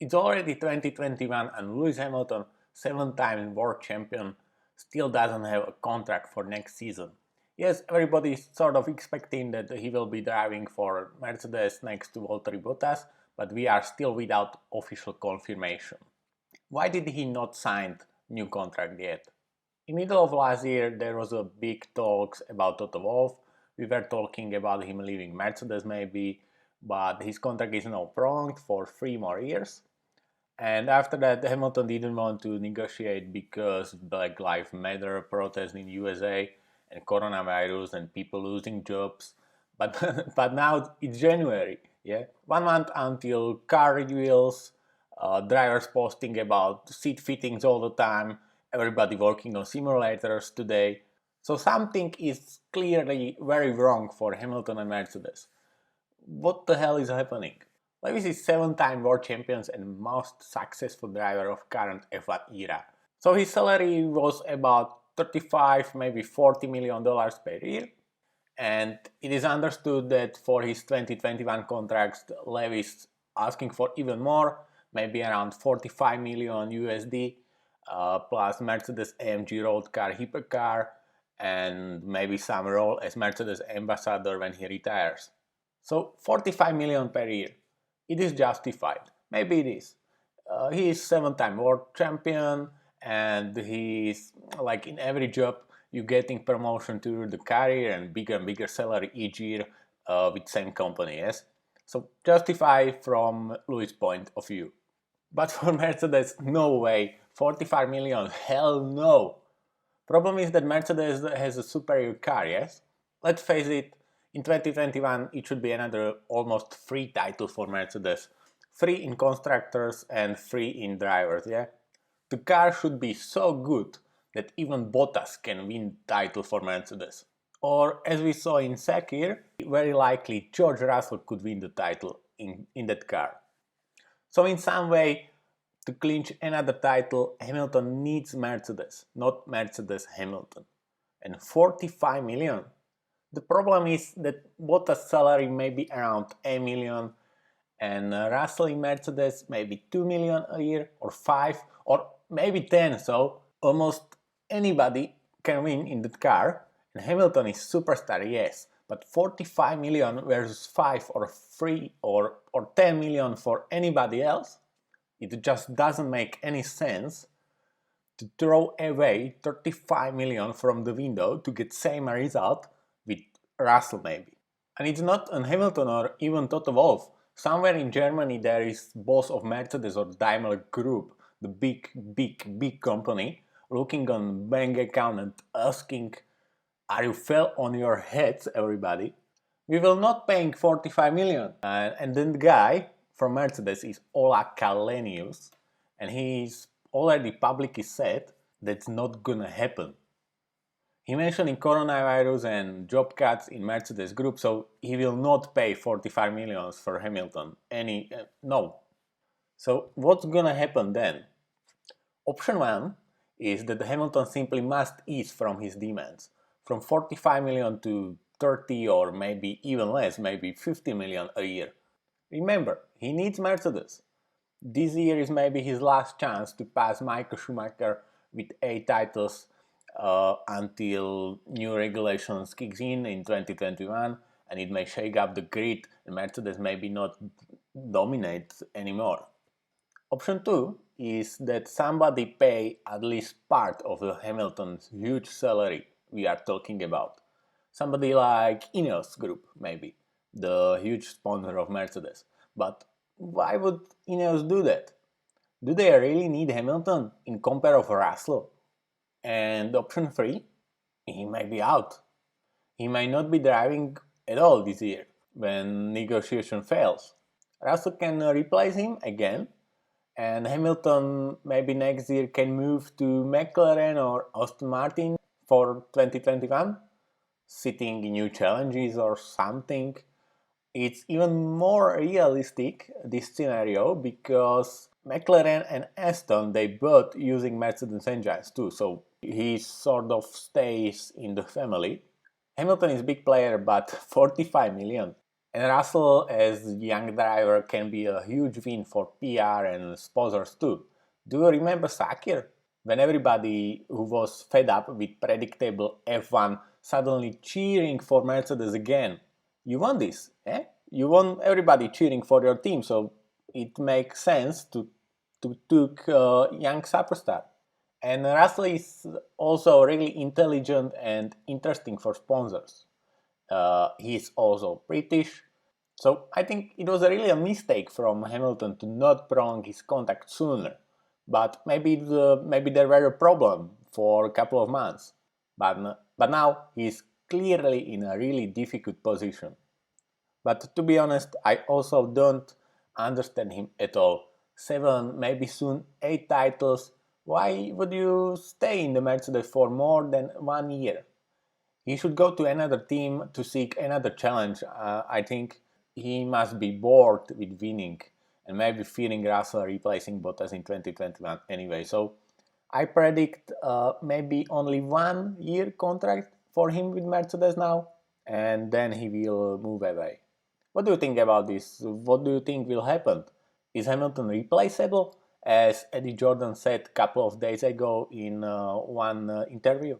It's already 2021 and Lewis Hamilton, 7-time world champion, still doesn't have a contract for next season. Yes, everybody's sort of expecting that he will be driving for Mercedes next to Valtteri Bottas, but we are still without official confirmation. Why did he not sign new contract yet? In middle of last year, there was a big talks about Toto Wolff. We were talking about him leaving Mercedes maybe, but his contract is now prolonged for 3 more years. And after that, Hamilton didn't want to negotiate because Black Lives Matter protests in USA and coronavirus and people losing jobs. But but now it's January, yeah, 1 month until car reveals, drivers posting about seat fittings all the time, everybody working on simulators today. So something is clearly very wrong for Hamilton and Mercedes. What the hell is happening? Lewis is 7-time world champion and most successful driver of current F1 era. So his salary was about 35, maybe $40 million per year. And it is understood that for his 2021 contracts, Lewis asking for even more, maybe around 45 million USD, plus Mercedes AMG road car, hypercar, and maybe some role as Mercedes ambassador when he retires. So 45 million per year. It is justified. Maybe it is. He is 7-time world champion, and he is like in every job you're getting promotion to the career and bigger salary each year with same company. Yes, so justify from Louis' point of view. But for Mercedes, no way. 45 million, hell no. Problem is that Mercedes has a superior car. Yes, let's face it. In 2021, it should be another almost free title for Mercedes. Free in constructors and free in drivers, yeah? The car should be so good that even Bottas can win the title for Mercedes. Or, as we saw in Sakir, very likely George Russell could win the title in that car. So in some way, to clinch another title, Hamilton needs Mercedes, not Mercedes Hamilton. And 45 million? The problem is that Bottas' salary may be around 8 million and Russell in Mercedes maybe 2 million a year or 5 or maybe 10, so almost anybody can win in that car. And Hamilton is superstar, yes, but 45 million versus 5 or 3 or 10 million for anybody else, it just doesn't make any sense to throw away 35 million from the window to get same result with Russell maybe. And it's not on Hamilton or even Toto Wolff. Somewhere in Germany there is boss of Mercedes or Daimler Group, the big company, looking on bank account and asking, are you fell on your heads, everybody? We will not paying 45 million. And then the guy from Mercedes is Ola Kalenius, and he's already publicly said that's not gonna happen. He mentioned in coronavirus and job cuts in Mercedes Group, so he will not pay 45 millions for Hamilton. No. So what's gonna happen then? Option 1 is that Hamilton simply must ease from his demands, from 45 million to 30 or maybe even less, maybe 50 million a year. Remember, he needs Mercedes. This year is maybe his last chance to pass Michael Schumacher with 8 titles until new regulations kicks in 2021, and it may shake up the grid and Mercedes maybe not dominate anymore. Option 2 is that somebody pay at least part of the Hamilton's huge salary we are talking about. Somebody like Ineos Group, maybe, the huge sponsor of Mercedes. But why would Ineos do that? Do they really need Hamilton in compare of Russell? And option 3, he may be out. He may not be driving at all this year when negotiation fails. Russell can replace him again, and Hamilton maybe next year can move to McLaren or Aston Martin for 2021, sitting new challenges or something. It's even more realistic, this scenario, because McLaren and Aston, they both using Mercedes engines too, so he sort of stays in the family. Hamilton is big player, but 45 million. And Russell as young driver can be a huge win for PR and sponsors too. Do you remember Sakir? When everybody who was fed up with predictable F1 suddenly cheering for Mercedes again. You want this, eh? You want everybody cheering for your team, so it makes sense to took young superstar. And Russell is also really intelligent and interesting for sponsors. He's also British, so I think it was really a mistake from Hamilton to not prolong his contract sooner. But maybe there were a problem for a couple of months. But now he's clearly in a really difficult position. But to be honest, I also don't understand him at all. 7, maybe soon 8 titles. Why would you stay in the Mercedes for more than 1 year? He should go to another team to seek another challenge. I think he must be bored with winning and maybe fearing Russell replacing Bottas in 2021 anyway. So I predict maybe only 1 year contract for him with Mercedes now, and then he will move away. What do you think about this? What do you think will happen? Is Hamilton replaceable, as Eddie Jordan said a couple of days ago in one interview?